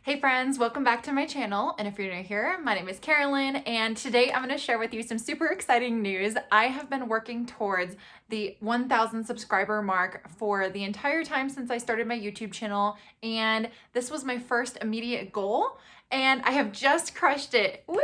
Hey friends, welcome back to my channel. And if you're new here, my name is Carolyn, and today I'm going to share with you some super exciting news. I have been working towards the 1,000 subscriber mark for the entire time since I started my YouTube channel, and this was my first immediate goal, and I have just crushed it. Woo!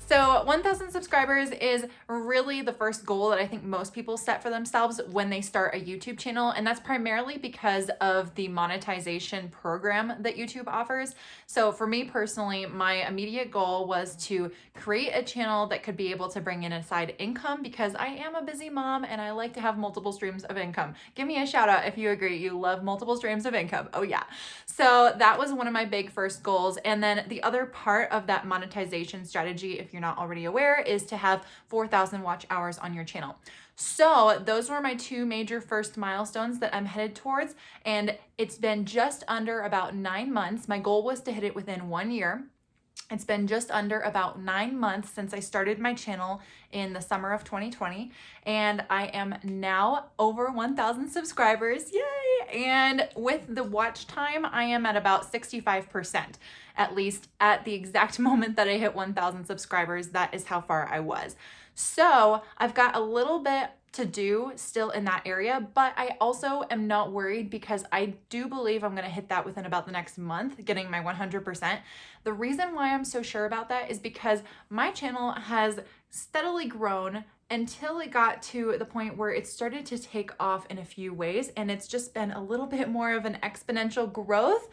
So 1,000 subscribers is really the first goal that I think most people set for themselves when they start a YouTube channel. And that's primarily because of the monetization program that YouTube offers. So for me personally, my immediate goal was to create a channel that could be able to bring in a side income because I am a busy mom and I like to have multiple streams of income. Give me a shout out if you agree you love multiple streams of income. Oh yeah. So that was one of my big first goals. And then the other part of that monetization strategy, if you're not already aware, is to have 4,000 watch hours on your channel. So those were my two major first milestones that I'm headed towards. And it's been just under about 9 months. My goal was to hit it within 1 year. It's been just under about 9 months since I started my channel in the summer of 2020, and I am now over 1,000 subscribers, yay! And with the watch time, I am at about 65%, at least at the exact moment that I hit 1,000 subscribers, that is how far I was. So I've got a little bit to do still in that area, but I also am not worried because I do believe I'm going to hit that within about the next month, getting my 100%. The reason why I'm so sure about that is because my channel has steadily grown until it got to the point where it started to take off in a few ways, and it's just been a little bit more of an exponential growth,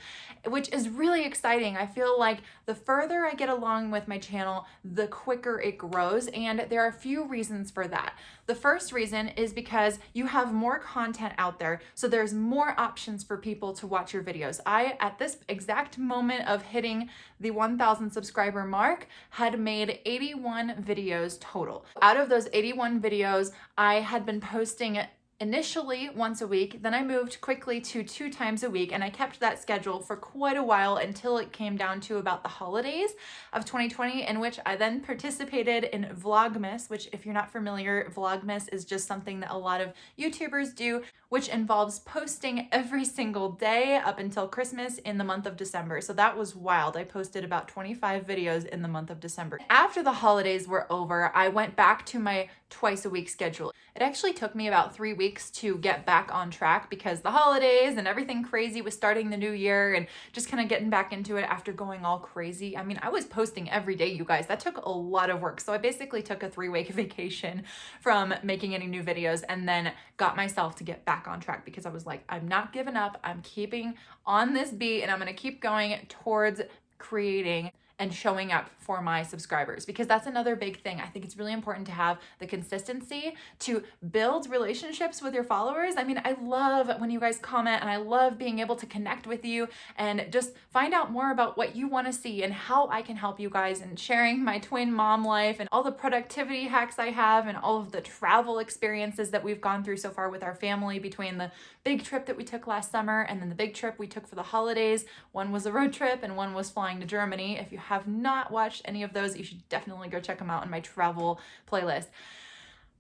which is really exciting. I feel like the further I get along with my channel, the quicker it grows, and there are a few reasons for that. The first reason is because you have more content out there, so there's more options for people to watch your videos. I, at this exact moment of hitting the 1,000 subscriber mark, had made 81 videos total. Out of those 81 videos, I had been posting initially once a week, then I moved quickly to 2 times a week, and I kept that schedule for quite a while until it came down to about the holidays of 2020, in which I then participated in Vlogmas, which, if you're not familiar, Vlogmas is just something that a lot of YouTubers do, which involves posting every single day up until Christmas in the month of December. So that was wild. I posted about 25 videos in the month of December. After the holidays were over, I went back to my twice a week schedule. It actually took me about 3 weeks to get back on track because the holidays and everything crazy was starting the new year and just kind of getting back into it after going all crazy. I mean, I was posting every day, you guys. That took a lot of work. So I basically took a 3-week vacation from making any new videos and then got myself to get back on track because I was like, I'm not giving up. I'm keeping on this beat and I'm going to keep going towards creating and showing up for my subscribers, because that's another big thing. I think it's really important to have the consistency to build relationships with your followers. I mean, I love when you guys comment and I love being able to connect with you and just find out more about what you want to see and how I can help you guys, and sharing my twin mom life and all the productivity hacks I have and all of the travel experiences that we've gone through so far with our family, between the big trip that we took last summer and then the big trip we took for the holidays. One was a road trip and one was flying to Germany. If you have not watched any of those, you should definitely go check them out in my travel playlist.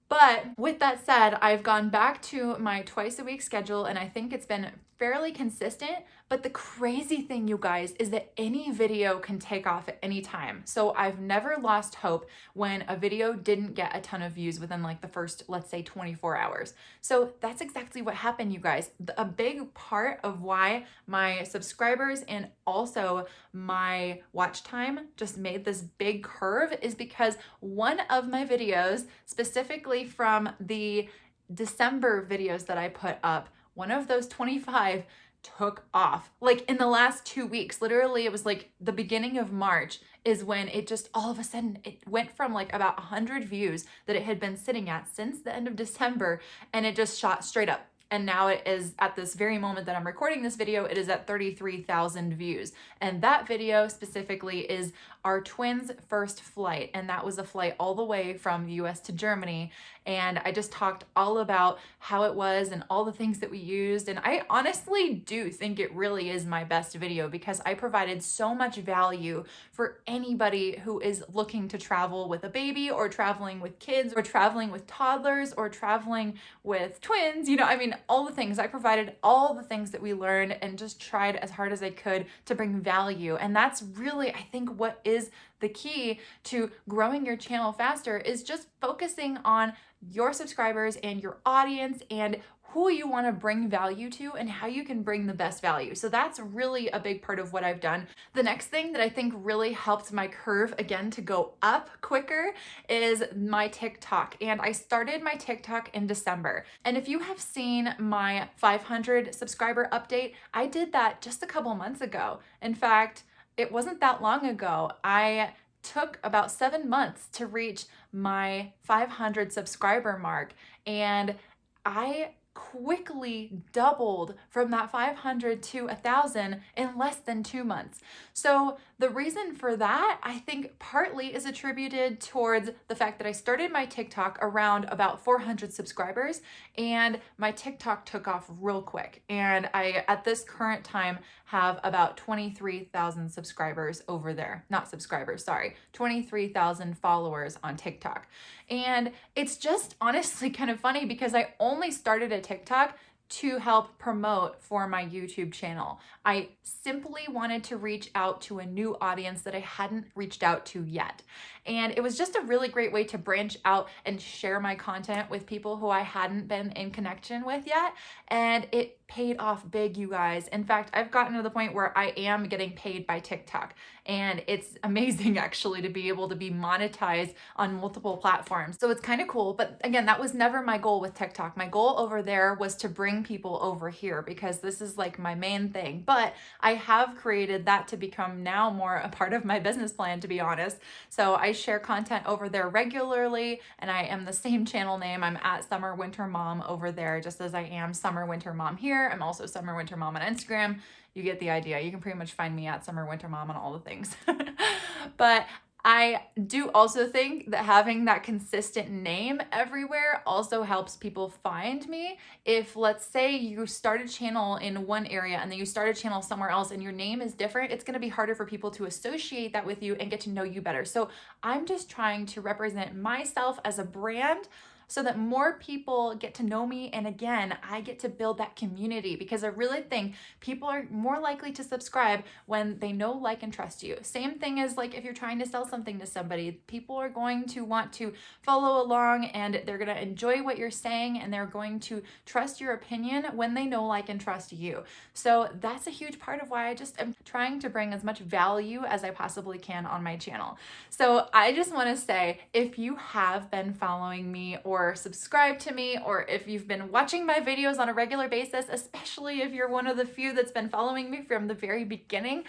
But with that said, I've gone back to my twice a week schedule and I think it's been fairly consistent. But the crazy thing, you guys, is that any video can take off at any time. So I've never lost hope when a video didn't get a ton of views within like the first, let's say, 24 hours. So that's exactly what happened, you guys. A big part of why my subscribers and also my watch time just made this big curve is because one of my videos, specifically from the December videos that I put up, one of those 25 took off. Like in the last 2 weeks, literally it was like the beginning of March is when it just all of a sudden it went from like about 100 views that it had been sitting at since the end of December, and it just shot straight up. And now it is, at this very moment that I'm recording this video, it is at 33,000 views. And that video specifically is our twins' first flight. And that was a flight all the way from the US to Germany. and I just talked all about how it was and all the things that we used. And I honestly do think it really is my best video because I provided so much value for anybody who is looking to travel with a baby or traveling with kids or traveling with toddlers or traveling with twins. You know, I mean, all the things. I provided all the things that we learned and just tried as hard as I could to bring value. And that's really, I think, what is the key to growing your channel faster is just focusing on your subscribers and your audience and who you want to bring value to and how you can bring the best value. So that's really a big part of what I've done. The next thing that I think really helped my curve again to go up quicker is my TikTok. And I started my TikTok in December. And if you have seen my 500 subscriber update, I did that just a couple months ago. In fact, it wasn't that long ago. I took about 7 months to reach my 500 subscriber mark, and I quickly doubled from that 500 to 1,000 in less than 2 months. So the reason for that, I think partly is attributed towards the fact that I started my TikTok around about 400 subscribers, and my TikTok took off real quick. And I, at this current time, have about 23,000 subscribers over there. Not subscribers, sorry, 23,000 followers on TikTok. And it's just honestly kind of funny because I only started a TikTok to help promote for my YouTube channel. I simply wanted to reach out to a new audience that I hadn't reached out to yet. And it was just a really great way to branch out and share my content with people who I hadn't been in connection with yet. And it paid off big, you guys. In fact, I've gotten to the point where I am getting paid by TikTok. And it's amazing actually to be able to be monetized on multiple platforms. So it's kind of cool. But again, that was never my goal with TikTok. My goal over there was to bring people over here because this is like my main thing. But I have created that to become now more a part of my business plan, to be honest. So I share content over there regularly, and I am the same channel name. I'm at Summer Winter Mom over there, just as I am Summer Winter Mom here. I'm also Summer Winter Mom on Instagram. You get the idea. You can pretty much find me at Summer Winter Mom on all the things. But I do also think that having that consistent name everywhere also helps people find me. If, let's say, you start a channel in one area and then you start a channel somewhere else and your name is different, it's going to be harder for people to associate that with you and get to know you better. So I'm just trying to represent myself as a brand so that more people get to know me. And again, I get to build that community because I really think people are more likely to subscribe when they know, like, and trust you. Same thing as like if you're trying to sell something to somebody, people are going to want to follow along and they're going to enjoy what you're saying and they're going to trust your opinion when they know, like, and trust you. So that's a huge part of why I just am trying to bring as much value as I possibly can on my channel. So I just want to say, if you have been following me or subscribe to me, or if you've been watching my videos on a regular basis, especially if you're one of the few that's been following me from the very beginning,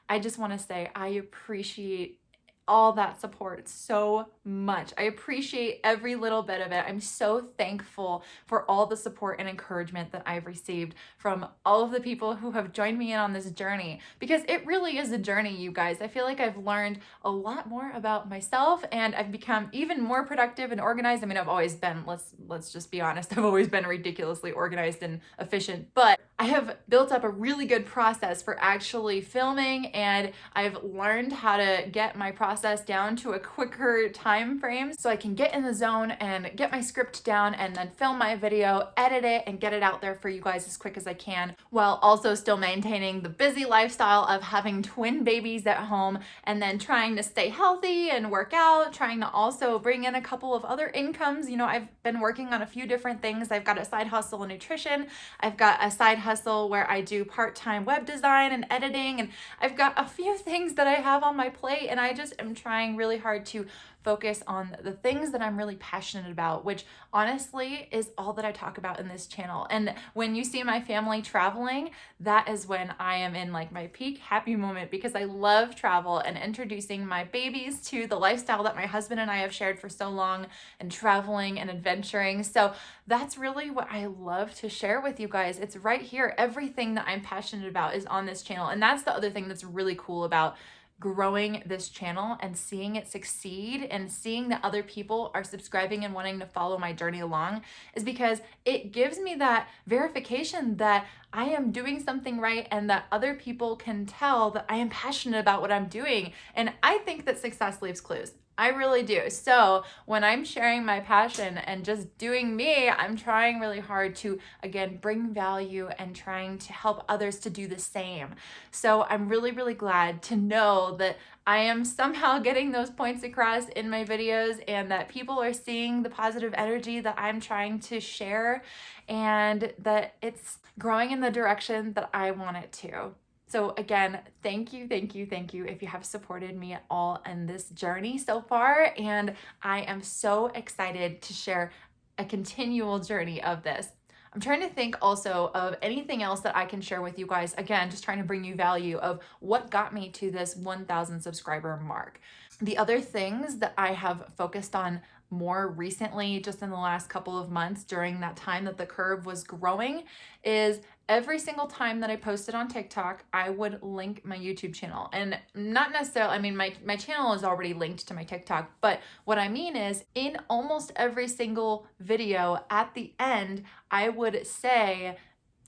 I just want to say I appreciate all that support so much. I appreciate every little bit of it. I'm so thankful for all the support and encouragement that I've received from all of the people who have joined me in on this journey, because it really is a journey, you guys. I feel like I've learned a lot more about myself and I've become even more productive and organized. I mean, I've always been, let's just be honest, I've always been ridiculously organized and efficient, but I have built up a really good process for actually filming, and I've learned how to get my process down to a quicker time frame so I can get in the zone and get my script down and then film my video, edit it, and get it out there for you guys as quick as I can, while also still maintaining the busy lifestyle of having twin babies at home and then trying to stay healthy and work out, trying to also bring in a couple of other incomes. You know, I've been working on a few different things. I've got a side hustle in nutrition. I've got a side hustle where I do part-time web design and editing, and I've got a few things that I have on my plate, and I just am trying really hard to focus on the things that I'm really passionate about, which honestly is all that I talk about in this channel. And when you see my family traveling, that is when I am in like my peak happy moment, because I love travel and introducing my babies to the lifestyle that my husband and I have shared for so long, and traveling and adventuring. So that's really what I love to share with you guys. It's right here. Everything that I'm passionate about is on this channel. And that's the other thing that's really cool about growing this channel and seeing it succeed and seeing that other people are subscribing and wanting to follow my journey along is because it gives me that verification that I am doing something right and that other people can tell that I am passionate about what I'm doing. And I think that success leaves clues. I really do. So when I'm sharing my passion and just doing me, I'm trying really hard to, again, bring value and trying to help others to do the same. So I'm really, really glad to know that I am somehow getting those points across in my videos and that people are seeing the positive energy that I'm trying to share and that it's growing in the direction that I want it to. So again, thank you if you have supported me at all in this journey so far. And I am so excited to share a continual journey of this. I'm trying to think also of anything else that I can share with you guys. Again, just trying to bring you value of what got me to this 1,000 subscriber mark. The other things that I have focused on more recently, just in the last couple of months during that time that the curve was growing, is every single time that I posted on TikTok, I would link my YouTube channel. And not necessarily, I mean, my channel is already linked to my TikTok, but what I mean is in almost every single video at the end, I would say,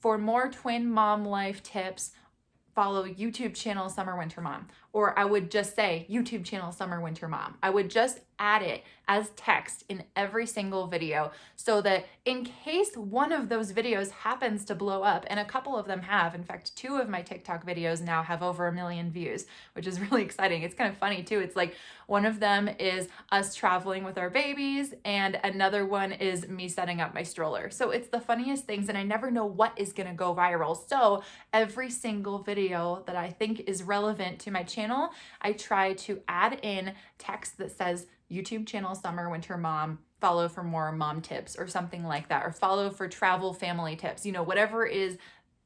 for more twin mom life tips, follow YouTube channel Summer Winter Mom. Or I would just say YouTube channel Summer Winter Mom. I would just add it as text in every single video so that in case one of those videos happens to blow up, and a couple of them have, in fact, 2 of my TikTok videos now have over 1 million views, which is really exciting. It's kind of funny too. It's like one of them is us traveling with our babies and another one is me setting up my stroller. So it's the funniest things and I never know what is gonna go viral. So every single video that I think is relevant to my channel, I try to add in text that says YouTube channel Summer Winter Mom, follow for more mom tips or something like that, or follow for travel family tips, you know, whatever is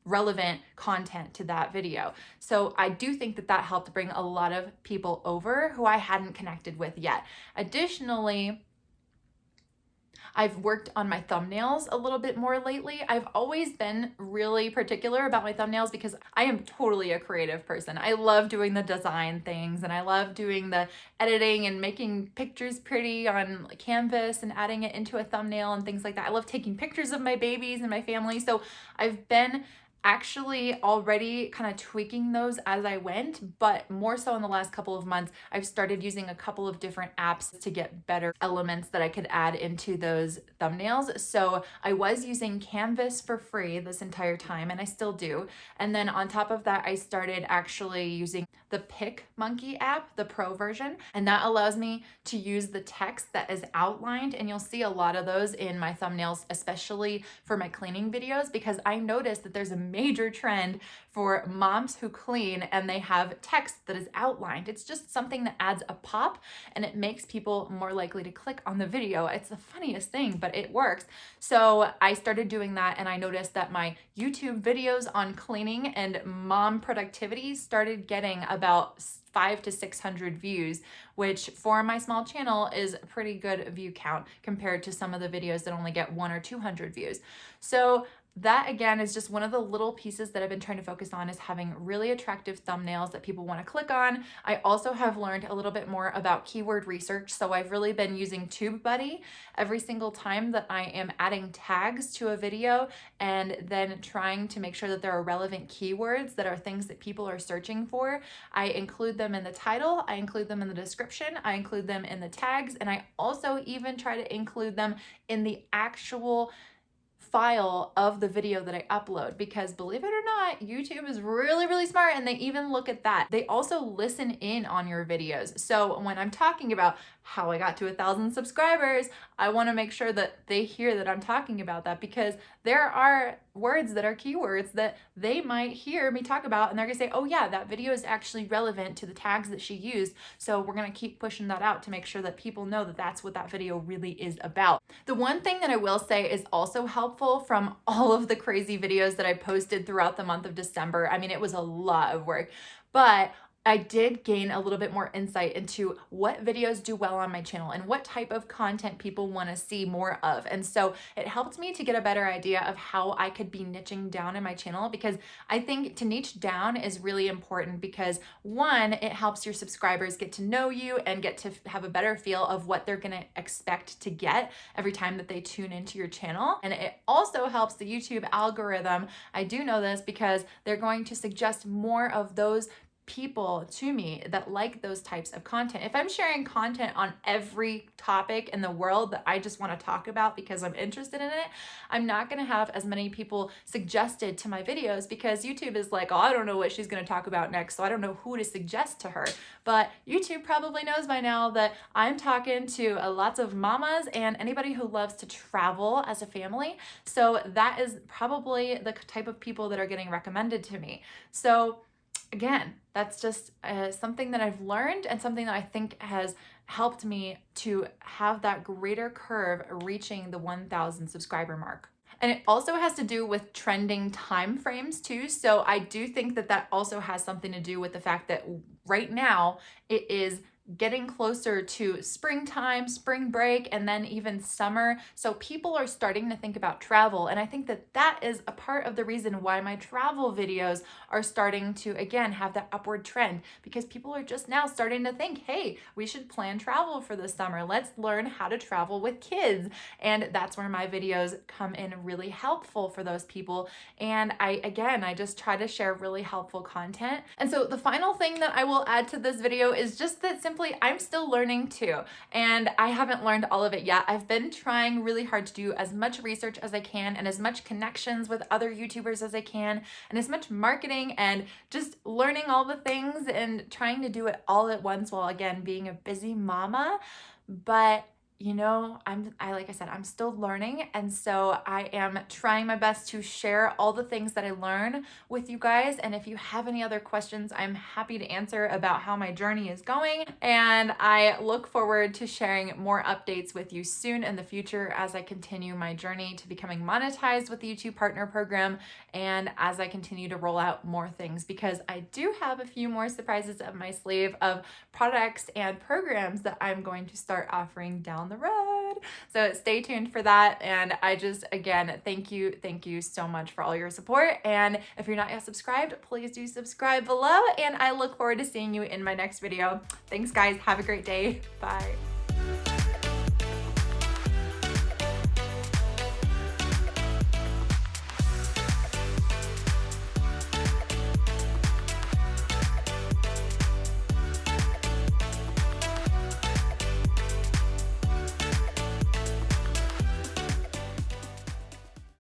relevant content to that video. So I do think that that helped bring a lot of people over who I hadn't connected with yet. Additionally, I've worked on my thumbnails a little bit more lately. I've always been really particular about my thumbnails because I am totally a creative person. I love doing the design things and I love doing the editing and making pictures pretty on canvas and adding it into a thumbnail and things like that. I love taking pictures of my babies and my family. So I've been actually already kind of tweaking those as I went, but more so in the last couple of months, I've started using a couple of different apps to get better elements that I could add into those thumbnails. So I was using Canvas for free this entire time, and I still do. And then on top of that, I started actually using the PicMonkey app, the pro version, and that allows me to use the text that is outlined. And you'll see a lot of those in my thumbnails, especially for my cleaning videos, because I noticed that there's a major trend for moms who clean and they have text that is outlined. It's just something that adds a pop and it makes people more likely to click on the video. It's the funniest thing, but it works. So I started doing that and I noticed that my YouTube videos on cleaning and mom productivity started getting about 500 to 600 views, which for my small channel is a pretty good view count compared to some of the videos that only get 100 or 200 views. So that again is just one of the little pieces that I've been trying to focus on, is having really attractive thumbnails that people want to click on. I also have learned a little bit more about keyword research. So I've really been using TubeBuddy every single time that I am adding tags to a video and then trying to make sure that there are relevant keywords that are things that people are searching for. I include them in the title, I include them in the description, I include them in the tags, and I also even try to include them in the actual file of the video that I upload, because believe it or not, YouTube is really, really smart and they even look at that. They also listen in on your videos. So when I'm talking about how I got to 1,000 subscribers, I want to make sure that they hear that I'm talking about that, because there are words that are keywords that they might hear me talk about and they're gonna say, oh yeah, that video is actually relevant to the tags that she used. So we're gonna keep pushing that out to make sure that people know that that's what that video really is about. The one thing that I will say is also helpful from all of the crazy videos that I posted throughout the month of December. I mean, it was a lot of work, but I did gain a little bit more insight into what videos do well on my channel and what type of content people want to see more of. And so it helped me to get a better idea of how I could be niching down in my channel, because I think to niche down is really important because one, it helps your subscribers get to know you and get to have a better feel of what they're going to expect to get every time that they tune into your channel. And it also helps the YouTube algorithm. I do know this because they're going to suggest more of those people to me that like those types of content. If I'm sharing content on every topic in the world that I just want to talk about because I'm interested in it, I'm not going to have as many people suggested to my videos, because YouTube is like, oh, I don't know what she's going to talk about next, so I don't know who to suggest to her. But YouTube probably knows by now that I'm talking to lots of mamas and anybody who loves to travel as a family. So that is probably the type of people that are getting recommended to me. So again, that's just something that I've learned and something that I think has helped me to have that greater curve reaching the 1,000 subscriber mark. And it also has to do with trending time frames too. So I do think that that also has something to do with the fact that right now it is getting closer to springtime, spring break, and then even summer. So people are starting to think about travel. And I think that that is a part of the reason why my travel videos are starting to, again, have that upward trend, because people are just now starting to think, hey, we should plan travel for the summer. Let's learn how to travel with kids. And that's where my videos come in really helpful for those people. And I just try to share really helpful content. And so the final thing that I will add to this video is just that simply I'm still learning too, and I haven't learned all of it yet. I've been trying really hard to do as much research as I can and as much connections with other YouTubers as I can and as much marketing and just learning all the things and trying to do it all at once while, again, being a busy mama. But you know, like I said, I'm still learning. And so I am trying my best to share all the things that I learn with you guys. And if you have any other questions, I'm happy to answer about how my journey is going. And I look forward to sharing more updates with you soon in the future as I continue my journey to becoming monetized with the YouTube Partner Program, and as I continue to roll out more things, because I do have a few more surprises up my sleeve of products and programs that I'm going to start offering down the road. So stay tuned for that. And I just, again, thank you so much for all your support. And if you're not yet subscribed, please do subscribe below. And I look forward to seeing you in my next video. Thanks, guys. Have a great day. Bye.